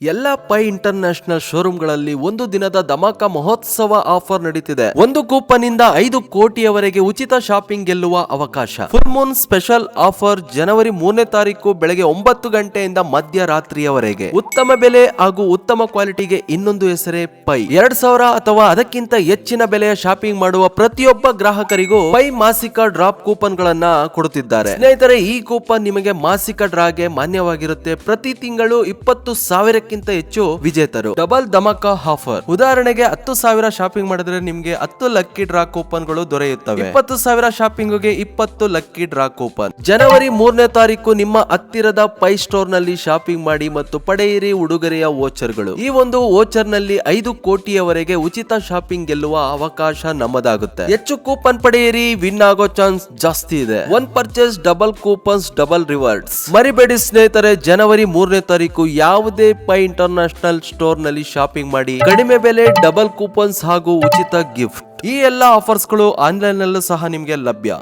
ಎಲ್ಲ pi international ಶೋರೂಮ್ಗಳಲ್ಲಿ ಒಂದು ದಿನದ ಧಮಾಕ ಮಹೋತ್ಸವ ಆಫರ್ ನಡೀತಿದೆ. ಒಂದು ಕೂಪನ್ ಇಂದ 5 ಕೋಟಿಯವರೆಗೆ ಉಚಿತ ಶಾಪಿಂಗ್ ಗೆಲ್ಲುವ ಅವಕಾಶ. ಫುಲ್ ಮೂನ್ ಸ್ಪೆಷಲ್ ಆಫರ್ ಜನವರಿ 3ನೇ ತಾರೀಕು ಬೆಳಗ್ಗೆ 9 ಗಂಟೆಯಿಂದ ಮಧ್ಯರಾತ್ರಿಯವರೆಗೆ. ಉತ್ತಮ ಬೆಲೆ ಹಾಗೂ ಉತ್ತಮ ಕ್ವಾಲಿಟಿಗೆ ಇನ್ನೊಂದು ಹೆಸರೇ ಪೈ. 2000 ಅಥವಾ ಅದಕ್ಕಿಂತ ಹೆಚ್ಚಿನ ಬೆಲೆಯ ಶಾಪಿಂಗ್ ಮಾಡುವ ಪ್ರತಿಯೊಬ್ಬ ಗ್ರಾಹಕರಿಗೂ ಪೈ ಮಾಸಿಕ ಡ್ರಾಪ್ ಕೂಪನ್ ಗಳನ್ನ ಕೊಡುತ್ತಿದ್ದಾರೆ. ಸ್ನೇಹಿತರೆ, ಈ ಕೂಪನ್ ನಿಮಗೆ ಮಾಸಿಕ ಡ್ರಾಗೆ ಮಾನ್ಯವಾಗಿರುತ್ತೆ. ಪ್ರತಿ ತಿಂಗಳು 20,000 ಕ್ಕಿಂತ ಹೆಚ್ಚು ವಿಜೇತರು. Double dhamaka offer. ಉದಾಹರಣೆಗೆ 10,000 ಶಾಪಿಂಗ್ ಮಾಡಿದ್ರೆ ನಿಮ್ಗೆ 10 ಲಕ್ಕಿ ಡ್ರಾ ಕೂಪನ್ ಗಳು ದೊರೆಯುತ್ತವೆ. 20,000 ಶಾಪಿಂಗ್ ಗೆ 20 ಲಕ್ಕಿ ಡ್ರಾ ಕೂಪನ್. ಜನವರಿ 3ನೇ ತಾರೀಕು ನಿಮ್ಮ ಹತ್ತಿರದ ಪೈ ಸ್ಟೋರ್ ನಲ್ಲಿ ಶಾಪಿಂಗ್ ಮಾಡಿ ಮತ್ತು ಪಡೆಯಿರಿ ಉಡುಗೊರೆಯ ವೋಚರ್ ಗಳು. ಈ ಒಂದು ವೋಚರ್ ನಲ್ಲಿ 5 ಕೋಟಿಯವರೆಗೆ ಉಚಿತ ಶಾಪಿಂಗ್ ಗೆಲ್ಲುವ ಅವಕಾಶ ನಮ್ಮದಾಗುತ್ತೆ. ಹೆಚ್ಚು ಕೂಪನ್ ಪಡೆಯಿರಿ, ವಿನ್ ಆಗೋ ಚಾನ್ಸ್ ಜಾಸ್ತಿ ಇದೆ. One purchase double coupons, double rewards. ಮರಿಬೇಡಿ ಸ್ನೇಹಿತರೆ, ಜನವರಿ 3ನೇ ತಾರೀಕು ಯಾವುದೇ ಪೈ ಇಂಟರ್ನ್ಯಾಷನಲ್ ಸ್ಟೋರ್ ನಲ್ಲಿ ಶಾಪಿಂಗ್ ಮಾಡಿ. ಕಡಿಮೆ ಬೆಲೆ, ಡಬಲ್ ಕೂಪನ್ಸ್ ಹಾಗೂ ಉಚಿತ ಗಿಫ್ಟ್. ಈ ಎಲ್ಲಾ ಆಫರ್ಸ್ ಗಳು ಆನ್ಲೈನ್ ನಲ್ಲೂ ಸಹ ನಿಮಗೆ ಲಭ್ಯ.